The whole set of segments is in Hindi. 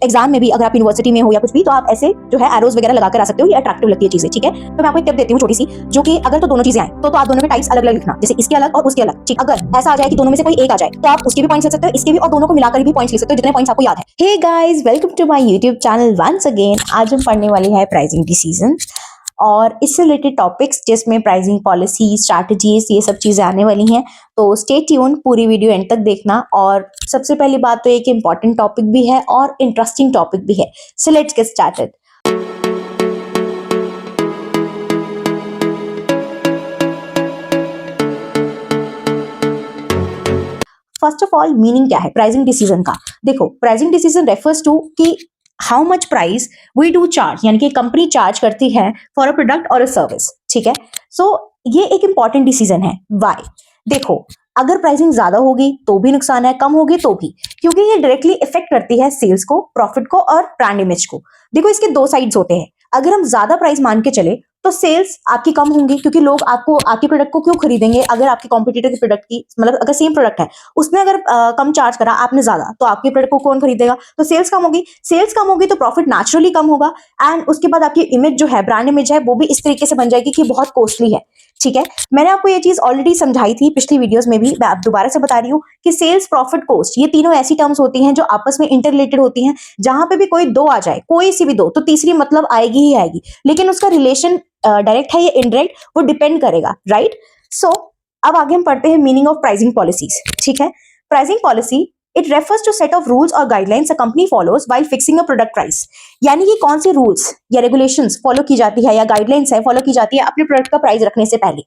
एग्जाम में भी अगर आप यूनिवर्सिटी में हो या कुछ भी, तो आप ऐसे जो है एरोज वगैरह लगा कर आ सकते हो, ये अट्रैक्टिव लगती है चीजें, ठीक है। तो मैं आपको एक टिप देती हूँ छोटी सी, जो कि अगर तो दोनों चीजें आए तो आप दोनों के टाइप्स अलग अलग लिखना, जैसे इसके अलग और उसके अलग, ठीक। अगर ऐसा आ जाए कि दोनों में से कोई एक आ जाए तो आप उसके भी पॉइंट्स लिख सकते हो, इसके भी, और दोनों को मिलाकर भी पॉइंट्स लिख सकते हो जितने पॉइंट्स आपको याद है। Hey guys, welcome to my YouTube channel once again. आज हम पढ़ने वाले हैं प्राइसिंग डिसीजन और इससे रिलेटेड टॉपिक्स, जिसमें प्राइसिंग पॉलिसी, स्ट्रैटेजीज, ये सब चीजें आने वाली हैं। तो स्टे ट्यून, पूरी वीडियो एंड तक देखना। और सबसे पहली बात तो एक इंपॉर्टेंट टॉपिक भी है और इंटरेस्टिंग टॉपिक भी है, so let's get started. First of all, meaning क्या है प्राइसिंग डिसीजन का? देखो, प्राइसिंग डिसीजन रेफर्स टू कि how much price we do charge, यानी कि कंपनी चार्ज करती है फॉर अ प्रोडक्ट और अ सर्विस, ठीक है। सो ये एक इंपॉर्टेंट डिसीजन है। व्हाई? देखो, अगर प्राइसिंग ज्यादा होगी तो भी नुकसान है, कम होगी तो भी, क्योंकि ये डायरेक्टली इफेक्ट करती है सेल्स को, प्रॉफिट को और ब्रांड इमेज को। देखो, इसके दो साइड्स होते हैं। अगर हम ज्यादा प्राइस मान के चले तो सेल्स आपकी कम होंगी, क्योंकि लोग आपको, आपके प्रोडक्ट को क्यों खरीदेंगे? अगर आपके कॉम्पिटिटर के प्रोडक्ट की, मतलब अगर सेम प्रोडक्ट है, उसने अगर कम चार्ज करा, आपने ज्यादा, तो आपके प्रोडक्ट को कौन खरीदेगा? तो सेल्स कम होगी। सेल्स कम होगी तो प्रॉफिट नेचुरली कम होगा, एंड उसके बाद आपकी इमेज जो है, ब्रांड इमेज है, वो भी इस तरीके से बन जाएगी कि बहुत कॉस्टली है, ठीक है। मैंने आपको ये चीज ऑलरेडी समझाई थी पिछली वीडियोस में भी, मैं आप दोबारा से बता रही हूँ कि सेल्स, प्रॉफिट, कॉस्ट, ये तीनों ऐसी टर्म्स होती हैं जो आपस में इंटररिलेटेड होती हैं। जहां पे भी कोई दो आ जाए, कोई सी भी दो, तो तीसरी मतलब आएगी ही आएगी, लेकिन उसका रिलेशन डायरेक्ट है या इनडायरेक्ट, वो डिपेंड करेगा, राइट। सो अब आगे हम पढ़ते हैं मीनिंग ऑफ प्राइसिंग पॉलिसीज, ठीक है। Pricing policy, it refers to set of rules और guidelines a company follows while fixing a product price. यानी कि कौन से रूल्स या रेगुलेशंस फॉलो की जाती है या गाइडलाइंस है फॉलो की जाती है अपने प्रोडक्ट का प्राइस रखने से पहले,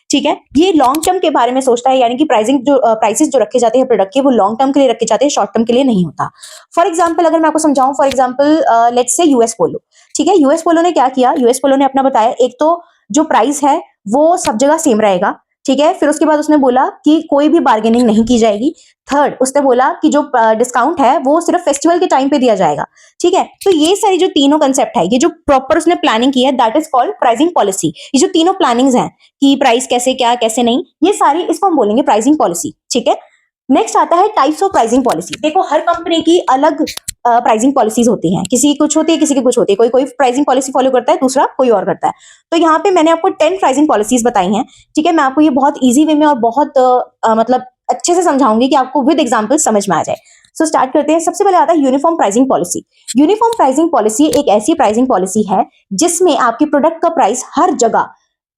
ठीक है। ये लॉन्ग टर्म के बारे में सोचता है, यानी कि प्राइसिंग जो प्राइसेस जो रखे जाते हैं प्रोडक्ट के, वो लॉन्ग टर्म के लिए रखे जाते हैं, शॉर्ट टर्म के लिए नहीं होता। फॉर एग्जाम्पल, अगर मैं आपको समझाऊं, for example let's say US Polo, ठीक है। यूएस पोलो ने क्या किया? यूएस पोलो ने अपना बताया, एक तो जो प्राइस है वो सब जगह सेम रहेगा, ठीक है। फिर उसके बाद उसने बोला कि कोई भी बार्गेनिंग नहीं की जाएगी। थर्ड, उसने बोला कि जो डिस्काउंट है वो सिर्फ फेस्टिवल के टाइम पे दिया जाएगा, ठीक है। तो ये सारी जो तीनों कंसेप्ट है, ये जो प्रॉपर उसने प्लानिंग की है, that is called pricing policy. ये जो तीनों प्लानिंग्स हैं कि प्राइस कैसे, क्या कैसे नहीं, ये सारी, इसको हम बोलेंगे प्राइसिंग पॉलिसी, ठीक है। नेक्स्ट आता है टाइप्स ऑफ प्राइसिंग पॉलिसी। देखो, हर कंपनी की अलग प्राइसिंग पॉलिसीज होती हैं, किसी की कुछ होती है, किसी की कुछ होती है, कोई कोई प्राइसिंग पॉलिसी फॉलो करता है, दूसरा कोई और करता है। तो यहाँ पे मैंने आपको 10 प्राइसिंग पॉलिसीज बताई हैं, ठीक है। मैं आपको ये बहुत ईजी वे में और बहुत मतलब अच्छे से समझाऊंगी कि आपको विद एग्जाम्पल समझ में आ जाए। सो स्टार्ट करते हैं। सबसे पहले आता है uniform pricing policy. Uniform pricing policy एक ऐसी प्राइसिंग पॉलिसी है जिसमें आपके प्रोडक्ट का प्राइस हर जगह,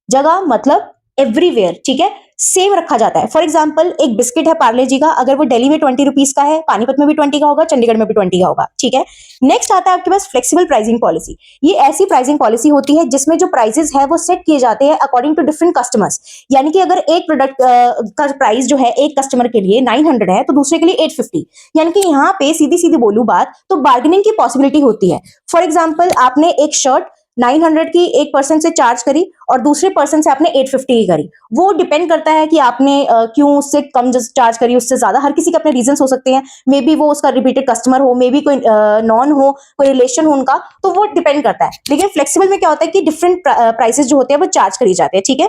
जगह मतलब एवरीवेयर, ठीक है, सेम रखा जाता है। फॉर एग्जाम्पल, एक बिस्किट है पार्ले जी का, अगर वो दिल्ली में 20 रुपीज का है, पानीपत में भी 20 का होगा, चंडीगढ़ में भी 20 का होगा, ठीक है। नेक्स्ट आता है आपके पास फ्लेक्सिबल प्राइसिंग पॉलिसी। ये ऐसी प्राइसिंग पॉलिसी होती है जिसमें जो प्राइसेस है वो सेट किए जाते हैं अकॉर्डिंग टू डिफरेंट कस्टमर्स। यानी कि अगर एक प्रोडक्ट का प्राइस जो है एक कस्टमर के लिए 900 है, तो दूसरे के लिए 850। यानी कि यहाँ पे सीधी सीधी बोलूं बात, तो बार्गेनिंग की पॉसिबिलिटी होती है। फॉर एग्जाम्पल, आपने एक शर्ट 900 की एक पर्सन से चार्ज करी और दूसरे पर्सन से आपने 850 की करी। वो डिपेंड करता है कि आपने क्यों उससे कम चार्ज करी, उससे ज्यादा। हर किसी के अपने रीजंस हो सकते हैं, मे बी वो उसका रिपीटेड कस्टमर हो, मे बी कोई नॉन हो, कोई रिलेशन हो उनका, तो वो डिपेंड करता है। लेकिन फ्लेक्सिबल में क्या होता है कि डिफरेंट प्राइसेस जो होते हैं वो चार्ज करी जाते हैं, ठीक है।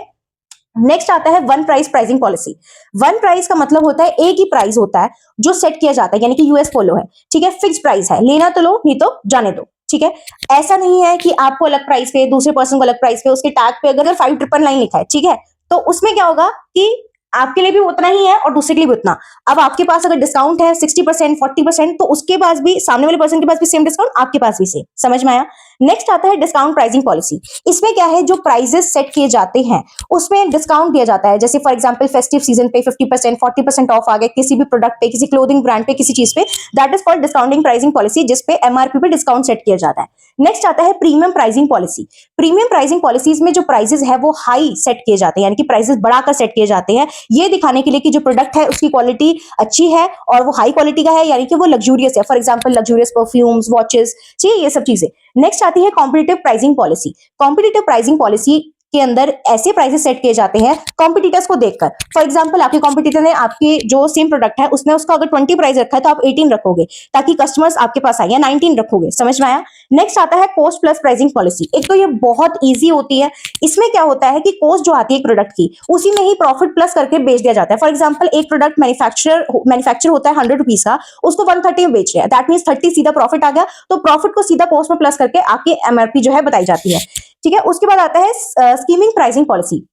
नेक्स्ट आता है one price pricing policy. One price का मतलब होता है एक ही प्राइस होता है जो सेट किया जाता है, यानी कि यूएस पोलो है, ठीक है, फिक्स प्राइस है, लेना तो लो, नहीं तो जाने दो, ठीक है। ऐसा नहीं है कि आपको अलग प्राइस पे, दूसरे पर्सन को अलग प्राइस पे, उसके टैग पे अगर 5999 लिखा है, ठीक है, तो उसमें क्या होगा कि आपके लिए भी उतना ही है और दूसरे के लिए भी उतना। अब आपके पास अगर डिस्काउंट है 60%, 40%, तो उसके पास भी, सामने वाले पर्सन के पास भी सेम डिस्काउंट, आपके पास भी सेम। समझ में आया? नेक्स्ट आता है डिस्काउंट प्राइसिंग पॉलिसी। इसमें क्या है, जो प्राइजेस सेट किए जाते हैं उसमें डिस्काउंट दिया जाता है। जैसे फॉर एग्जांपल, फेस्टिव सीजन पे 50%, 40% ऑफ आ गए किसी भी प्रोडक्ट पे, किसी क्लोथिंग ब्रांड पे, किसी चीज पे, that is called discounting pricing policy, जिसपे एमआरपी पे डिस्काउंट सेट किया जाता है। नेक्स्ट आता है premium pricing policy. Premium pricing policies में जो प्राइसेस है वो हाई सेट किए जाते हैं, यानी कि प्राइसेस बढ़ाकर सेट किए जाते हैं, ये दिखाने के लिए कि जो प्रोडक्ट है उसकी क्वालिटी अच्छी है और वो हाई क्वालिटी का है, यानी कि वो लग्जूरियस है। For example, luxurious perfumes, watches, ठीक है, ये सब चीजें। नेक्स्ट आती है competitive pricing policy. Competitive pricing policy के अंदर ऐसे प्राइसेस सेट किए जाते हैं कॉम्पिटिटर्स को देखकर। फॉर एग्जांपल आपके कॉम्पिटिटर ने आपके जो सेम प्रोडक्ट है उसने उसका अगर 20 प्राइस रखा है तो आप 18 रखोगे ताकि कस्टमर्स आपके पास आए, या 19 रखोगे। समझ में आया? नेक्स्ट आता है कॉस्ट प्लस प्राइसिंग पॉलिसी। एक तो ये बहुत ईजी होती है। इसमें क्या होता है कि कॉस्ट जो आती है एक प्रोडक्ट की, उसी में ही प्रॉफिट प्लस करके बेच दिया जाता है। फॉर एग्जांपल एक प्रोडक्ट मैन्युफैक्चर होता है 100 रुपीज का, उसको 130 में बेच रहे हैं, दैट मीन 30 सीधा प्रॉफिट आ गया, तो प्रॉफिट को सीधा कॉस्ट में प्लस करके आपकी एमआरपी जो है बताई जाती है। ठीक है, उसके बाद आता है skimming pricing policy.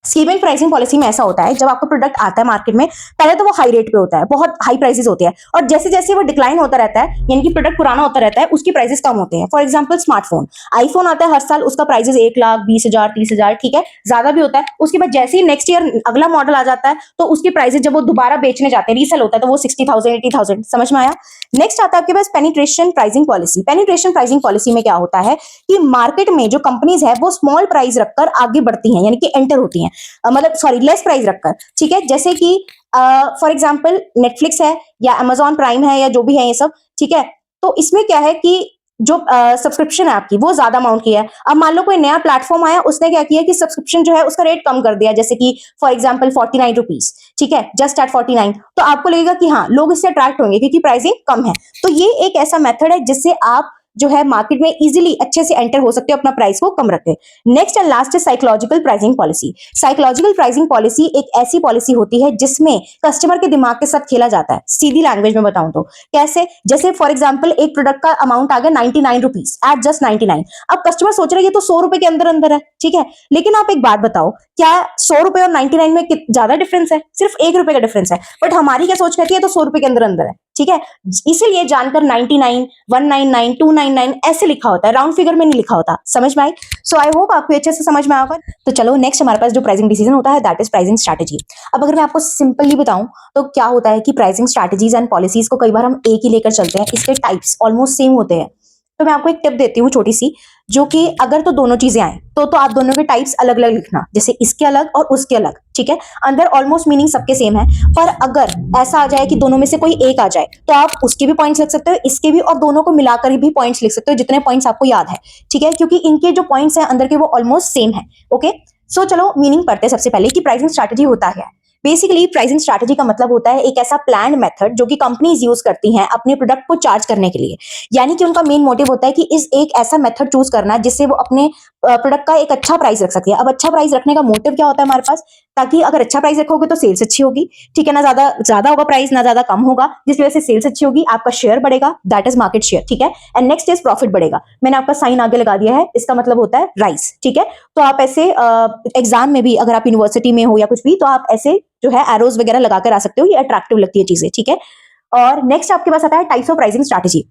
Skimming pricing policy में ऐसा होता है, जब आपका प्रोडक्ट आता है मार्केट में, पहले तो वो हाई रेट पे होता है, बहुत हाई प्राइसेस होते हैं, और जैसे जैसे वो डिक्लाइन होता रहता है, यानी कि प्रोडक्ट पुराना होता रहता है, उसकी प्राइसेस कम होते हैं। फॉर एग्जांपल स्मार्टफोन, आईफोन आता है हर साल, उसका प्राइसेस 1,20,000 30,000, ठीक है, ज्यादा भी होता है। उसके बाद जैसे ही नेक्स्ट ईयर अगला मॉडल आ जाता है तो उसकी प्राइसेस जब वो दोबारा बेचने जाते हैं, रीसेल होता है, तो वो 60,000 80,000। समझ में आया? नेक्स्ट आता है आपके पास penetration pricing policy. Penetration pricing policy में क्या होता है कि मार्केट में जो कंपनीज है वो स्मॉल प्राइस रखकर आगे बढ़ती हैं, यानी कि एंटर होती हैं, मतलब सॉरी लेस प्राइस रखकर। ठीक है, जैसे कि फॉर एग्जांपल नेटफ्लिक्स है या अमेजॉन प्राइम है या जो भी है ये सब। ठीक है, तो इसमें क्या है कि जो सब्सक्रिप्शन है आपकी वो ज्यादा अमाउंट की है। अब मान लो कोई नया प्लेटफॉर्म आया, उसने क्या किया कि सब्सक्रिप्शन जो है उसका रेट कम कर दिया, जैसे कि फॉर एग्जांपल 49 रुपीज। ठीक है, जस्ट एट 49, तो आपको लगेगा कि हाँ लोग इससे अट्रैक्ट होंगे क्योंकि प्राइसिंग कम है। तो ये एक ऐसा मेथड है जिससे आप जो है मार्केट में इजीली अच्छे से एंटर हो सकते हो अपना प्राइस को कम रख के। नेक्स्ट एंड लास्ट है psychological pricing policy. Psychological pricing policy एक ऐसी पॉलिसी होती है जिसमें कस्टमर के दिमाग के साथ खेला जाता है। सीधी लैंग्वेज में बताऊं तो कैसे, जैसे फॉर एग्जांपल एक प्रोडक्ट का अमाउंट आ गया 99 रुपीज एट जस्ट 99। अब कस्टमर सोच रहा है ये तो 100 रुपए के अंदर अंदर है। ठीक है, लेकिन आप एक बात बताओ, क्या 100 रुपए और 99 में ज्यादा डिफरेंस है? सिर्फ 1 रुपए का डिफरेंस है, बट हमारी क्या सोच कहती है तो 100 रुपए के अंदर अंदर है। ठीक है, इसीलिए जानकर 99, 199, 299 ऐसे लिखा होता है, राउंड फिगर में नहीं लिखा होता। समझ में आई? सो आई होप आपको अच्छे से समझ में आएगा। तो चलो नेक्स्ट हमारे पास जो प्राइसिंग डिसीजन होता है दैट इज प्राइसिंग स्ट्रैटेजी। अब अगर मैं आपको सिंपली बताऊं तो क्या होता है कि प्राइसिंग स्ट्रैटेजीज एंड पॉलिसीज को कई बार हम एक ही लेकर चलते हैं, इसके टाइप्स ऑलमोस्ट सेम होते हैं। तो मैं आपको एक टिप देती हूँ छोटी सी, जो कि अगर तो दोनों चीजें आए तो आप दोनों के टाइप्स अलग अलग लिखना, जैसे इसके अलग और उसके अलग। ठीक है, अंदर ऑलमोस्ट मीनिंग सबके सेम है, पर अगर ऐसा आ जाए कि दोनों में से कोई एक आ जाए तो आप उसके भी पॉइंट्स लिख सकते हो, इसके भी, और दोनों को मिलाकर भी पॉइंट्स लिख सकते हो जितने पॉइंट्स आपको याद है। ठीक है, क्योंकि इनके जो पॉइंट्स हैं अंदर के वो ऑलमोस्ट सेम है। ओके, सो चलो मीनिंग पढ़ते हैं सबसे पहले कि प्राइसिंग स्ट्रैटेजी होता है। बेसिकली प्राइसिंग स्ट्रैटेजी का मतलब होता है एक ऐसा प्लान मेथड जो कि कंपनीज यूज करती हैं अपने प्रोडक्ट को चार्ज करने के लिए। यानी कि उनका मेन मोटिव होता है कि इस एक ऐसा मेथड चूज करना जिससे वो अपने प्रोडक्ट का एक अच्छा प्राइस रख सकती है। अब अच्छा प्राइस रखने का मोटिव क्या होता है हमारे पास, ताकि अगर अच्छा प्राइस रखोगे तो सेल्स अच्छी होगी। ठीक है ना, ज्यादा ज्यादा होगा प्राइस, ना ज्यादा कम होगा, जिस वजह से सेल्स अच्छी होगी, आपका शेयर बढ़ेगा, दैट इज मार्केट शेयर। ठीक है, एंड नेक्स्ट इज प्रॉफिट बढ़ेगा। मैंने आपका साइन आगे लगा दिया है, इसका मतलब होता है राइस। ठीक है, तो आप ऐसे एग्जाम में भी अगर आप यूनिवर्सिटी में हो या कुछ भी, तो आप ऐसे जो है एरोज वगैरह लगाकर आ सकते हो, ये अट्रैक्टिव लगती है चीजें। ठीक है, और नेक्स्ट आपके पास आता है टाइप्स ऑफ प्राइसिंग स्ट्रैटेजी।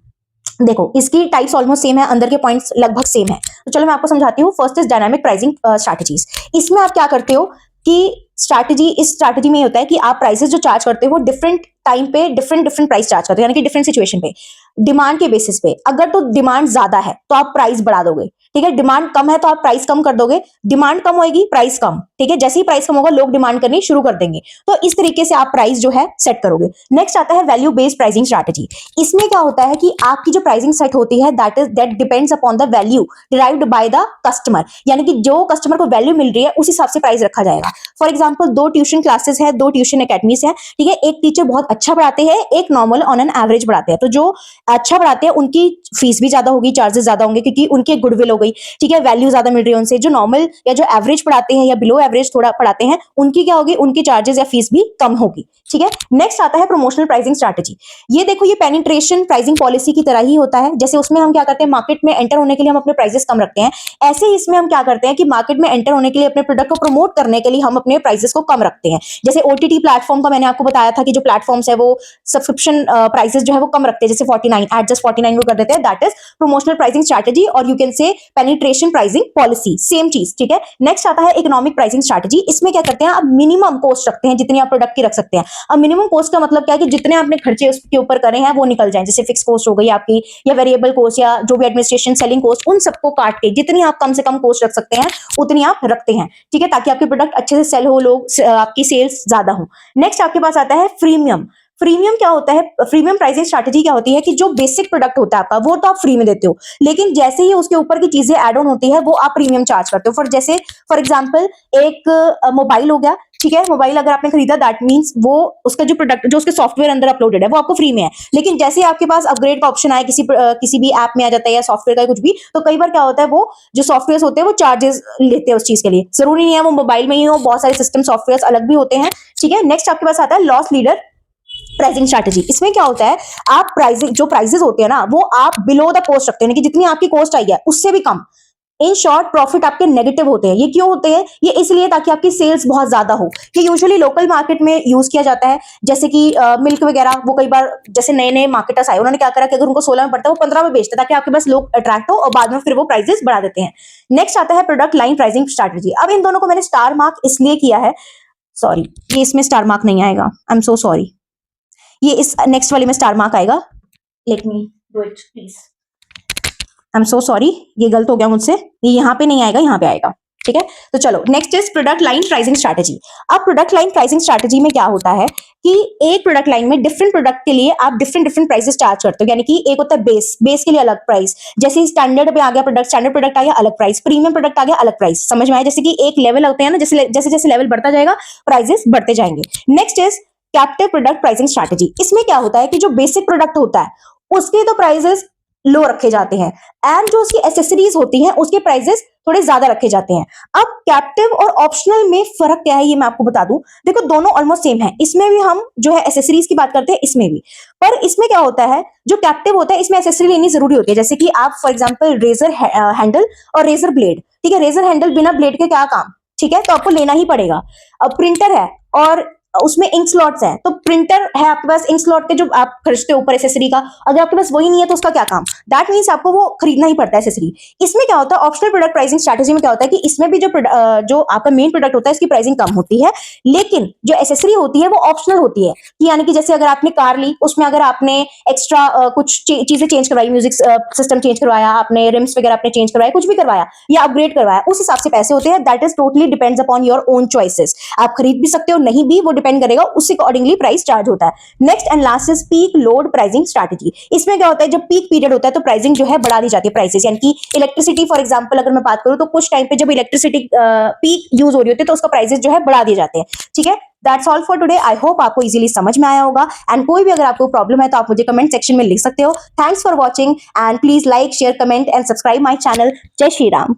देखो इसकी टाइप्स ऑलमोस्ट सेम है, अंदर के पॉइंट्स लगभग सेम है। तो चलो मैं आपको समझाती हूँ। First is dynamic pricing strategies. इसमें आप क्या करते हो कि स्ट्रैटेजी, इस स्ट्रैटेजी में होता है कि आप प्राइसेस जो चार्ज करते हो वो डिफरेंट टाइम पे डिफरेंट डिफरेंट प्राइस चार्ज करते हो, यानी कि डिफरेंट सिचुएशन पे, डिमांड के बेसिस पे। अगर तो डिमांड ज्यादा है तो आप प्राइस बढ़ा दोगे। ठीक है, डिमांड कम है तो आप प्राइस कम कर दोगे, डिमांड कम होगी प्राइस कम। ठीक है, जैसे ही प्राइस कम होगा लोग डिमांड करनी शुरू कर देंगे, तो इस तरीके से आप प्राइस जो है सेट करोगे। नेक्स्ट आता है वैल्यू बेस्ड प्राइसिंग स्ट्रैटेजी। इसमें क्या होता है कि आपकी जो प्राइसिंग सेट होती है that depends upon the value derived by the customer, यानी कि जो कस्टमर को वैल्यू मिल रही है उस हिसाब से प्राइस रखा जाएगा। फॉर एग्जाम्पल 2 ट्यूशन क्लासेस है, 2 ट्यूशन अकेडमीज है। ठीक है, एक टीचर बहुत अच्छा पढ़ाते हैं, एक नॉर्मल ऑन एन एवरेज पढ़ाते हैं। तो जो अच्छा पढ़ाते हैं उनकी फीस भी ज्यादा होगी, चार्जेस ज्यादा होंगे, क्योंकि उनकी एक गुडविल हो गई। ठीक है, वैल्यू ज्यादा मिल रही है उनसे। जो नॉर्मल या जो एवरेज पढ़ाते हैं या बिलो एवरेज थोड़ा पढ़ाते हैं, उनकी क्या होगी, उनकी चार्जेस या फीस भी कम होगी। ठीक है, नेक्स्ट आता है प्रमोशनल प्राइसिंग स्ट्रैटेजी। ये देखो, ये पेनिट्रेशन प्राइसिंग पॉलिसी की तरह ही होता है। जैसे उसमें हम क्या करते हैं, मार्केट में एंटर होने के लिए हम अपने प्राइसेस कम रखते हैं, ऐसे ही इसमें हम क्या करते हैं कि मार्केट में एंटर होने के लिए अपने प्रोडक्ट को प्रमोट करने के लिए हम अपने प्राइसेस को कम रखते हैं। जैसे ओटीटी प्लेटफॉर्म का मैंने आपको बताया था कि जो प्लेटफॉर्म्स है वो सब्सक्रिप्शन प्राइसेस जो है वो कम रखते हैं, जैसे 49 एट जस्ट 49 को कर देते हैं, that is promotional pricing strategy, और you can say penetration pricing policy, same चीज। ठीक है, नेक्स्ट आता है इकोनॉमिक प्राइसिंग स्ट्रैटेजी। इसमें क्या करते हैं, आप मिनिमम कॉस्ट रखते हैं जितनी आप प्रोडक्ट की रख सकते हैं। अब मिनिमम कॉस्ट का मतलब क्या है कि जितने आपने खर्चे उसके ऊपर करे हैं वो निकल जाए, जैसे फिक्स कॉस्ट हो गई आपकी, या वेरिएबल कॉस्ट, या जो भी एडमिनिस्ट्रेशन सेलिंग कॉस्ट, उन सबको काट के जितनी आप कम से कम कॉस्ट रख सकते हैं उतनी आप रखते हैं। ठीक है, ताकि आपके प्रोडक्ट अच्छे से सेल हो, लोग आपकी सेल्स ज्यादा हो। नेक्स्ट आपके पास आता है फ्रीमियम। फ्रीमियम क्या होता है, फ्रीमियम प्राइसिंग स्ट्रैटेजी क्या होती है कि जो बेसिक प्रोडक्ट होता है आपका वो तो आप फ्री में देते हो, लेकिन जैसे ही उसके ऊपर की चीजें ऐड ऑन होती है वो आप प्रीमियम चार्ज करते हो। फॉर एग्जांपल एक मोबाइल हो गया, ठीक है, मोबाइल अगर आपने खरीदा दैट मींस वो उसका जो प्रोडक्ट जो उसके सॉफ्टवेयर अंदर अपलोडेड है वो आपको फ्री में है, लेकिन जैसे ही आपके पास अपग्रेड का ऑप्शन आए किसी भी ऐप में आ जाता है या सॉफ्टवेयर का कुछ भी, तो कई बार क्या होता है वो जो सॉफ्टवेयर होते हैं वो चार्जेस लेते हैं उस चीज के लिए। जरूरी नहीं है वो मोबाइल में ही हो, बहुत सारे सिस्टम सॉफ्टवेयर अलग भी होते हैं, ठीक है। नेक्स्ट आपके पास आता है लॉस लीडर प्राइसिंग स्ट्रैटेजी। इसमें क्या होता है, आप प्राइसिंग जो प्राइसेस होते हैं ना वो आप बिलो द कॉस्ट रखते हैं, कि जितनी आपकी कॉस्ट आई है उससे भी कम। इन शॉर्ट प्रॉफिट आपके नेगेटिव होते हैं। ये क्यों होते हैं, ये इसलिए ताकि आपकी सेल्स बहुत ज्यादा हो। ये यूजुअली लोकल मार्केट में यूज किया जाता है, जैसे कि मिल्क वगैरह, वो कई बार जैसे नए नए मार्केटर्स आए उन्होंने क्या करा कि अगर उनको 16 में पड़ता है वो 15 में बेचते हैं ताकि आपके पास लोग अट्रैक्ट हो और बाद में फिर वो प्राइसेस बढ़ा देते हैं। नेक्स्ट आता है प्रोडक्ट लाइन प्राइसिंग स्ट्रैटेजी। अब इन दोनों को मैंने स्टार मार्क इसलिए किया है, सॉरी ये इसमें स्टार मार्क नहीं आएगा, आई एम सो सॉरी, ये इस नेक्स्ट वाले में स्टार मार्क आएगा, let me do it please, I am so sorry, ये गलत हो गया मुझसे, ये यहाँ पे नहीं आएगा, यहाँ पे आएगा, ठीक है। तो चलो next is product line pricing strategy. अब प्रोडक्ट लाइन प्राइसिंग स्ट्रैटेजी में क्या होता है कि एक प्रोडक्ट लाइन में डिफरेंट प्रोडक्ट के लिए आप डिफरेंट डिफरेंट प्राइसेस चार्ज करते हो, यानी कि एक होता है बेस के लिए अलग प्राइस, जैसे स्टैंडर्ड पे आ गया प्रोडक्ट, स्टैंडर्ड प्रोडक्ट आ गया अलग प्राइस, प्रीमियम प्रोडक्ट आ गया अलग प्राइस, समझ में आया। जैसे कि एक लेवल होते हैं ना, जैसे जैसे जैसे लेवल बढ़ता जाएगा प्राइसेस बढ़ते जाएंगे। Next is captive product pricing strategy. इसमें क्या होता है कि जो बेसिक प्रोडक्ट होता है उसके तो प्राइसेस लो रखे जाते हैं एंड जो उसकी एसेसरीज होती हैं उसके प्राइसेस थोड़े ज्यादा रखे जाते हैं। अब कैप्टिव और ऑप्शनल में फर्क क्या है ये मैं आपको बता दूं। देखो दोनों ऑलमोस्ट सेम है, इसमें भी हम जो है एसेसरीज की बात करते हैं, इसमें भी, पर इसमें क्या होता है जो कैप्टिव होता है इसमें एसेसरी लेनी जरूरी होती है। जैसे कि आप फॉर एग्जांपल रेजर हैंडल और रेजर ब्लेड, ठीक है, रेजर हैंडल बिना ब्लेड के क्या काम, ठीक है, तो आपको लेना ही पड़ेगा। अब प्रिंटर है और उसमें इंक स्लॉट्स हैं, तो प्रिंटर है आपके पास, इंक स्लॉट के जो आप खरीदते हो ऊपर एसेसरी का, अगर आपके पास वही नहीं है तो उसका क्या काम, दैट मींस आपको वो खरीदना ही पड़ता है एसेसरी। इसमें क्या होता है ऑप्शनल प्रोडक्ट प्राइसिंग स्ट्रैटेजी में क्या होता है कि इसमें भी जो आपका मेन प्रोडक्ट होता है इसकी प्राइसिंग कम होती है, लेकिन जो एसेसरी होती है वो ऑप्शनल होती है, कि यानी कि जैसे अगर आपने कार ली उसमें अगर आपने एक्स्ट्रा कुछ चीजें चेंज करवाई, म्यूजिक सिस्टम चेंज करवाया, आपने रिम्स वगैरह आपने चेंज करवाया, कुछ भी करवाया या अपग्रेड करवाया, उस हिसाब से पैसे होते हैं। That is totally depends upon your own choices, आप खरीद भी सकते हो नहीं भी, वो डिपेंड करेगा, उससे अकॉर्डिंगली प्राइस चार्ज होता है। Next and last is peak load pricing strategy. इसमें क्या होता है जब पीक पीरियड होता है तो प्राइसिंग जो है बढ़ा दी जाती है, प्राइसेस, यानी कि इलेक्ट्रिसिटी फॉर एग्जांपल अगर मैं बात करूं तो कुछ टाइम पे जब इलेक्ट्रिसिटी पीक यूज हो रही होती है तो उसका प्राइसेस जो है बढ़ा दिए जाते हैं, ठीक है। That's all for today. I hope आपको इजीली समझ में आया होगा, एंड कोई भी अगर आपको प्रॉब्लम है तो आप मुझे कमेंट सेक्शन में लिख सकते हो। Thanks for watching and please like share comment and subscribe my channel. जय श्री राम।